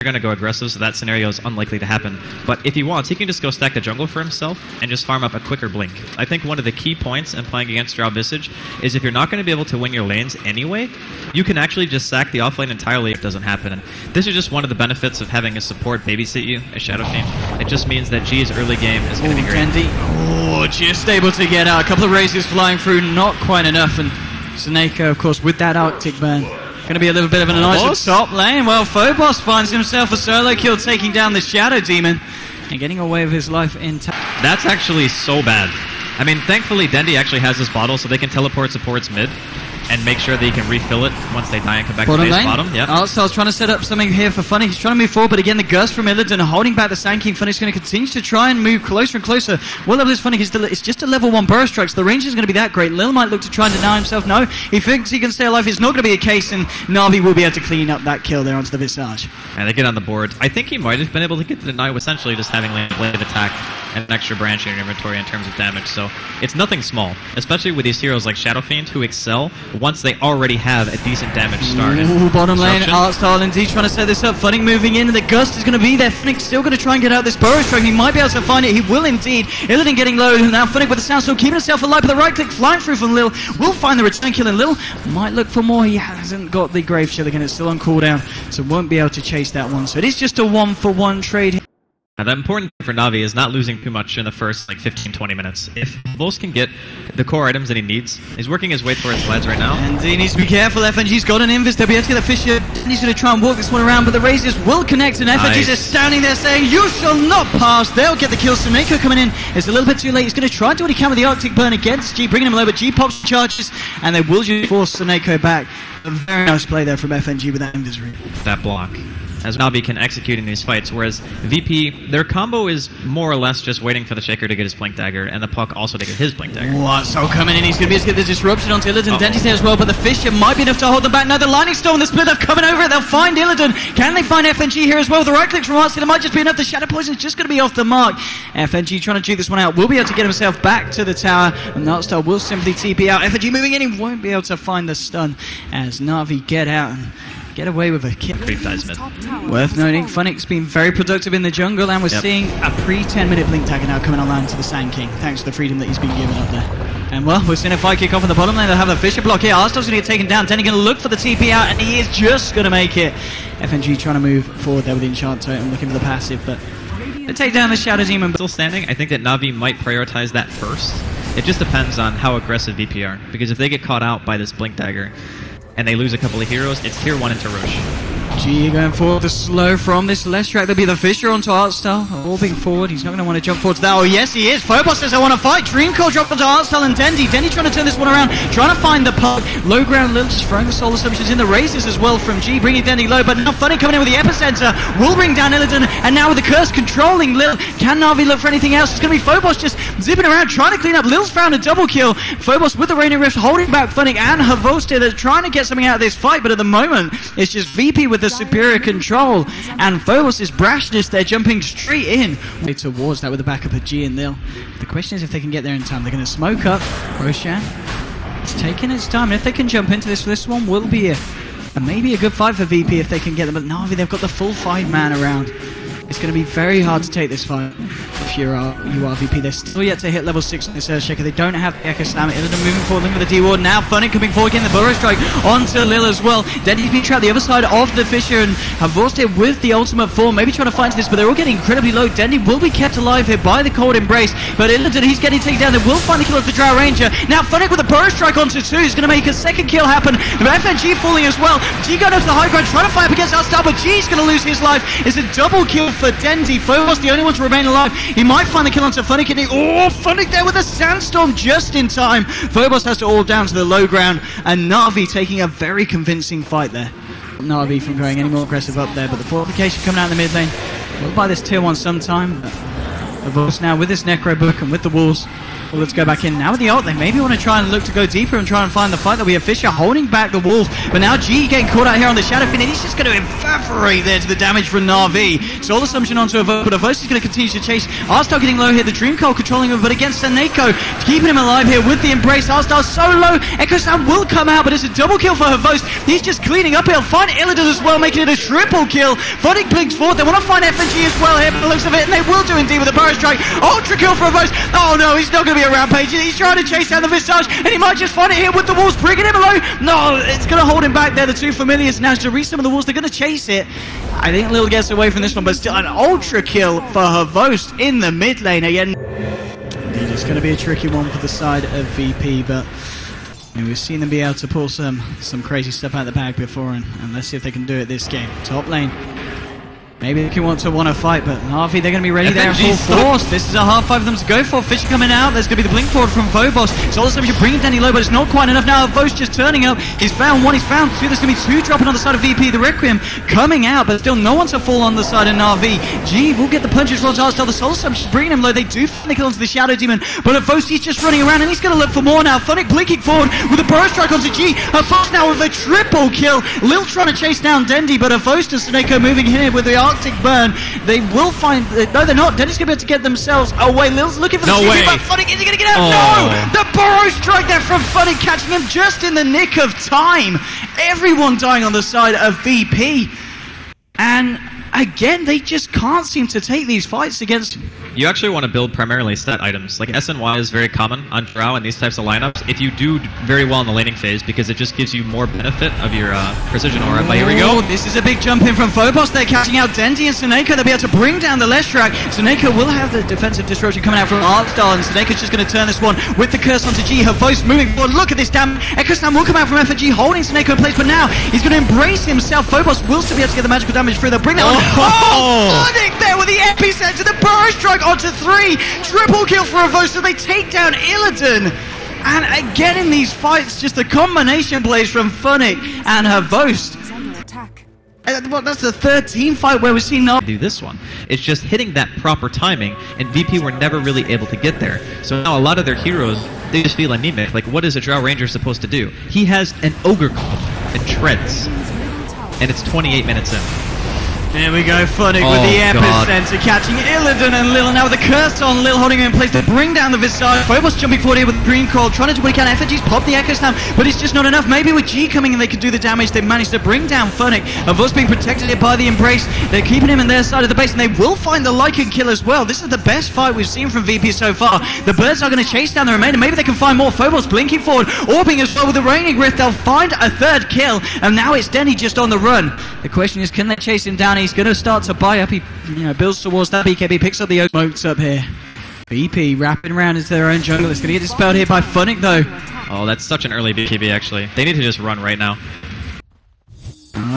going to go aggressive, so that scenario is unlikely to happen. But if he wants, he can just go stack the jungle for himself and just farm up a quicker blink. I think one of the key points in playing against Drow Visage is if you're not going to be able to win your lanes anyway, you can actually just sack the offlane entirely if it doesn't happen. And this is just one of the benefits of having a support babysit you, a Shadow Fiend. It just means that G's early game is going to be great. Dendi, just able to get out. A couple of razors flying through, not quite enough. And Snako, of course, with that Arctic burn, going to be a little bit of an annoyance top lane. Well, Phobos finds himself a solo kill, taking down the Shadow Demon and getting away with his life intact. That's actually so bad. I mean, thankfully, Dendi actually has this bottle, so they can teleport supports mid and make sure that he can refill it once they die and come back to base bottom. Yep. Artstyle's trying to set up something here for Funny. He's trying to move forward, but again, the Gust from Illidan holding back the Sand King. Funny's going to continue to try and move closer and closer. What level is Funny? It's just a level 1 burst strike, so the range is going to be that great. Lil might look to try and deny himself. No, he thinks he can stay alive. It's not going to be a case, and NaVi will be able to clean up that kill there onto the Visage. And they get on the board. I think he might have been able to get the deny with essentially just having wave attack and an extra branch in your inventory in terms of damage. So it's nothing small, especially with these heroes like Shadow Fiend who excel once they already have a decent damage start. Ooh, bottom lane, Artstyle indeed trying to set this up. Funny moving in, and the Gust is going to be there. Funnick's still going to try and get out this burrow stroke. He might be able to find it. He will indeed. Illidan getting low. Now Funnick with the Sandstorm keeping himself alive, but the right click flying through from Lil will find the return kill, and Lil might look for more. He hasn't got the Grave Shield again. It's still on cooldown, so won't be able to chase that one. So it is just a 1-for-1 trade. Now, the important thing for NaVi is not losing too much in the first 15-20 minutes. If Vos can get the core items that he needs, he's working his way towards Leds right now. And he needs to be careful. FNG's got an Invis. They'll be able to get the Fisher. He's going to try and walk this one around, but the Razors will connect, and FNG's just standing there saying, "You shall not pass." They'll get the kill. Snako coming in. It's a little bit too late. He's going to try and do what he can with the Arctic Burn against G, bringing him low, but G pops charges, and they will just force Snako back. A very nice play there from FNG with that Invis ring. That block, as NaVi can execute in these fights, whereas VP, their combo is more or less just waiting for the Shaker to get his Blink Dagger, and the Puck also to get his Blink Dagger. So coming in, he's going to be able to get the disruption onto Illidan. Dendi's there as well, but the Fisher might be enough to hold them back. Now the Lightning Storm, the split up coming over it, they'll find Illidan. Can they find FNG here as well? The right click from Artsy, it might just be enough. The Shadow Poison is just going to be off the mark. FNG trying to juke this one out, will be able to get himself back to the tower, and Nartstar will simply TP out. FNG moving in, he won't be able to find the stun as NaVi get out and get away with a kill. Worth noting, Funnick's been very productive in the jungle, and we're seeing a pre-10-minute Blink Dagger now coming online to the Sand King, thanks to the freedom that he's been given up there. And well, we're seeing a fight kick off in the bottom lane. They'll have a Fisher block here. Arstow's going to get taken down. Denny going to look for the TP out, and he is just going to make it. FNG trying to move forward there with the Enchant Totem, looking for the passive, but they take down the Shadow Demon. Still standing. I think that NaVi might prioritize that first. It just depends on how aggressive VP are, because if they get caught out by this Blink Dagger and they lose a couple of heroes, it's tier 1 into Roche. G going forward, the slow from this left track. There'll be the Fisher onto Artstyle, orbing forward. He's not going to want to jump forward to that. Oh, yes, he is. Phobos says, "I want to fight." Dreamcore dropped onto Artstyle and Dendi. Dendi trying to turn this one around, trying to find the puck. Low ground, Lil just throwing the soul assumptions in the races as well from G, bringing Dendi low, but not Funny coming in with the epicenter. Will bring down Illidan, and now with the curse controlling Lil. Can NaVi look for anything else? It's going to be Phobos just zipping around, trying to clean up. Lil's found a double kill. Phobos with the Raining Rift holding back Funny and Havosta. They're trying to get something out of this fight, but at the moment, it's just VP with the superior control, and Phobos' brashness, they're jumping straight in towards that with the backup of G and Lil. The question is if they can get there in time. They're going to smoke up. Roshan, it's taking its time, and if they can jump into this one will be maybe a good fight for VP if they can get them, but NaVi, they've got the full 5-man around. It's going to be very hard to take this fight if you are VP. They're still yet to hit level 6 on this Earthshaker. They don't have the Echo Slam. Illidan moving forward, looking for the D-Ward. Now Funny coming forward, getting the Burrow Strike onto Lil as well. Dendi's being trapped the other side of the Fisher, and Havosta with the ultimate form, maybe trying to fight into this, but they're all getting incredibly low. Dendi will be kept alive here by the Cold Embrace, but Illidan, he's getting taken down. They will find the kill of the Drow Ranger. Now Funny with a Burrow Strike onto 2 is going to make a second kill happen. The FNG falling as well. G going up to the high ground, trying to fight up against Artstar, but G's going to lose his life. It's a double kill for Dendi. Phobos the only one to remain alive. He might find the kill onto Funnick, and Funnick there with a Sandstorm just in time. Phobos has to all down to the low ground, and NaVi taking a very convincing fight there. NaVi from going any more aggressive up there, but the fortification coming out in the mid lane will buy this tier 1 sometime. Phobos now with this Necro book and with the walls. Well, let's go back in. Now with the ult, they maybe want to try and look to go deeper and try and find the fight. That we have Fisher holding back the walls. But now G getting caught out here on the Shadow Fin, and he's just going to evaporate there to the damage from NaVi. Soul Assumption onto Evo, but Evos is going to continue to chase. Arstar getting low here. The Dream Coil controlling him, but against Seneko, keeping him alive here with the Embrace. Arstar so low. Echo Sound will come out, but it's a double kill for Evos. He's just cleaning up. He'll find Illidan as well, making it a triple kill. Funnick blinks forward. They want to find FNG as well here, by the looks of it, and they will do indeed with a Burrow Strike. Ultra kill for Evos. Oh no, he's not going to be a Rampage. He's trying to chase down the Visage, and he might just find it here with the walls, bringing him low. No, it's going to hold him back there. The two familiars now to reach some of the walls. They're going to chase it. I think Lil gets away from this one, but still an ultra kill for Havost in the mid lane again. Indeed, it's going to be a tricky one for the side of VP, but we've seen them be able to pull some crazy stuff out of the bag before, and let's see if they can do it this game. Top lane. Maybe they can want to fight, but NaVi, they're going to be ready there in full force. This is a hard fight for them to go for. Fisher coming out. There's going to be the blink forward from Phobos. Soul Assumption bringing Danny low, but it's not quite enough now. Vos just turning up. He's found one, he's found two. There's going to be two dropping on the side of VP. The Requiem coming out, but still no one to fall on the side of NaVi. G will get the punches from Tarstar. The Soul Assumption bringing him low. They do find the kill onto the Shadow Demon, but Vos, he's just running around, and he's going to look for more now. Funnick blinking forward with a Burrow Strike onto G. Vos now with a triple kill. Lil trying to chase down Dendi, but Vos to Seneko moving here with the Arctic Burn. They will find... no, they're not. Denny's going to be able to get themselves away. Lil's looking for the GP, but Funnick, is he going to get out? No! The Burrow Strike there from Funnick, catching him just in the nick of time. Everyone dying on the side of VP. And again, they just can't seem to take these fights against... You actually want to build primarily stat items. Like SNY is very common on Drow and these types of lineups. If you do very well in the laning phase, because it just gives you more benefit of your precision aura. But here we go. This is a big jump in from Phobos. They're catching out Dendi and Seneko. They'll be able to bring down the Leshrac. Seneko will have the defensive disruption coming out from Artstar, and Seneko's just going to turn this one with the curse onto G. Her voice moving forward. Look at this damage. Echo Slam will come out from FNG, holding Seneko in place, but now he's going to embrace himself. Phobos will still be able to get the magical damage through. They'll bring that on. Funnick there with the epicenter. The Burrow Strike onto 3. Triple kill for Evo, so they take down Illidan. And again in these fights, just a combination plays from Funnick and Havost. Well, that's the third team fight where we've seen NaVi do this one. It's just hitting that proper timing, and VP were never really able to get there. So now a lot of their heroes, they just feel anemic. Like, what is a Drow Ranger supposed to do? He has an Ogre Call and Treads, and it's 28 minutes in. There we go, Funnick with the epicenter, catching Illidan and Lil, now with the curse on Lil, holding him in place to bring down the Visage. Phobos jumping forward here with the Green Coil, trying to do what he can. FNG's popped the Echo Slam, but it's just not enough. Maybe with G coming in, they could do the damage. They've managed to bring down Funnick. Avos being protected here by the Embrace. They're keeping him in their side of the base, and they will find the Lycan kill as well. This is the best fight we've seen from VP so far. The Birds are going to chase down the remainder. Maybe they can find more. Phobos blinking forward, orbing as well with the Raining Rift. They'll find a third kill, and now it's Denny just on the run. The question is, can they chase him down? He's going to start to buy up. He builds towards that. BKB picks up the smokes up here. VP wrapping around into their own jungle. It's going to get dispelled here by Funnick though. Oh, that's such an early BKB actually. They need to just run right now.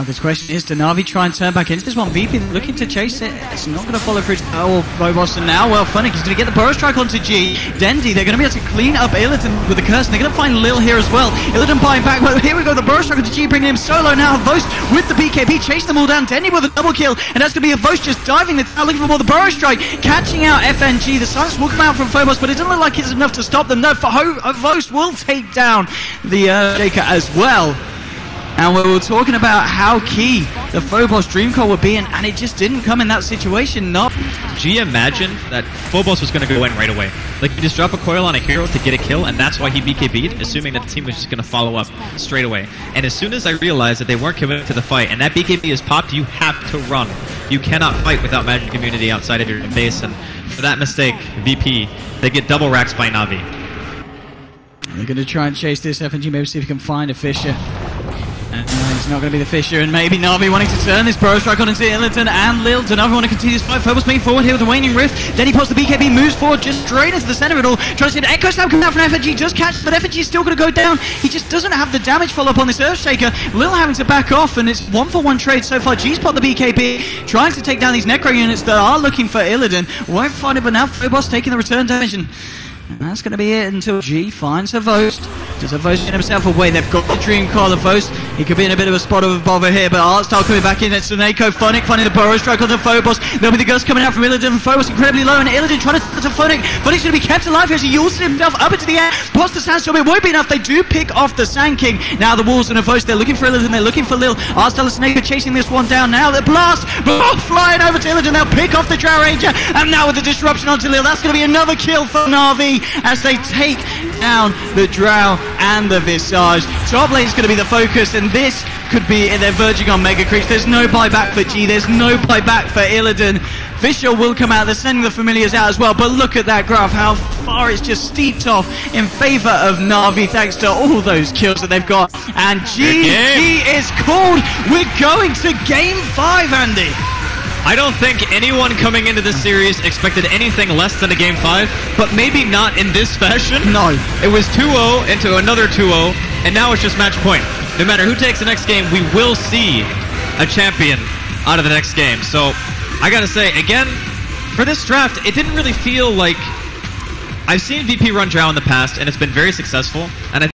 This question is, to NaVi try and turn back into this one? VP looking to chase it. It's not going to follow through. Oh, Phobos, and now, well, Funnick is going to get the Burrow Strike onto G. Dendi, they're going to be able to clean up Illidan with the curse, and they're going to find Lil here as well. Illidan buying back. Well, here we go, the Burrow Strike onto G, bringing him solo now. Vost with the BKB, chasing them all down. Dendi with a double kill, and that's going to be a Vost just diving. They're now looking for more. The Burrow Strike, catching out FNG. The silence will come out from Phobos, but it doesn't look like it's enough to stop them. No, Vost will take down the Shaker as well. And we were talking about how key the Phobos Dream Coil would be, and it just didn't come in that situation. G imagined that Phobos was going to go in right away. Like, you just drop a coil on a hero to get a kill, and that's why he BKB'd, assuming that the team was just going to follow up straight away. And as soon as I realized that they weren't committed to the fight, and that BKB is popped, you have to run. You cannot fight without magic immunity outside of your base, and for that mistake, VP, they get double racks by NaVi. They're going to try and chase this FNG, maybe see if we can find a Fisher. It's not going to be the Fisher, and maybe NaVi wanting to turn this Burrow Strike on into Illidan and Lil. Do NaVi want to continue this fight? Phobos moving forward here with the Waning Rift. Then he pops the BKB, moves forward just straight into the center of it all. Tries to get an Echo Slam coming out from FNG, just catch, but FNG is still going to go down. He just doesn't have the damage follow-up on this Earthshaker. Lil having to back off, and it's 1-for-1 trade so far. G's popped the BKB, trying to take down these Necro units that are looking for Illidan. Won't find it, but now Phobos taking the return damage, and And that's going to be it until G finds Havost. Does Havost get himself away? They've got the Dream Call Havost. He could be in a bit of a spot of bother here, but Artstar coming back in. It's Suneko, Phonic finding the burrow strike onto Phobos. There'll be the ghost coming out from Illidan. Phobos incredibly low, and Illidan trying to Phonic. Phonic's going to be kept alive here as he yawls himself up into the air. Pops the Sandstorm. It won't be enough. They do pick off the Sand King. Now the Wolves and Havost. They're looking for Illidan. They're looking for Lil. Artstar and Suneko chasing this one down. Now the blast. Flying over to Illidan. They'll pick off the Drow Ranger. And now with the disruption onto Lil, that's going to be another kill for NaVi as they take down the Drow and the Visage. Top lane is going to be the focus, and this could be, they're verging on Mega Creeps. There's no buyback for G, there's no buyback for Illidan. Fisher will come out, they're sending the Familiars out as well, but look at that graph, how far it's just steeped off in favor of NaVi thanks to all those kills that they've got. And G is called. We're going to Game 5, Andy. I don't think anyone coming into this series expected anything less than a Game 5, but maybe not in this fashion. No. It was 2-0 into another 2-0, and now it's just match point. No matter who takes the next game, we will see a champion out of the next game. So, I gotta say, again, for this draft, it didn't really feel like... I've seen VP run Drow in the past, and it's been very successful, and I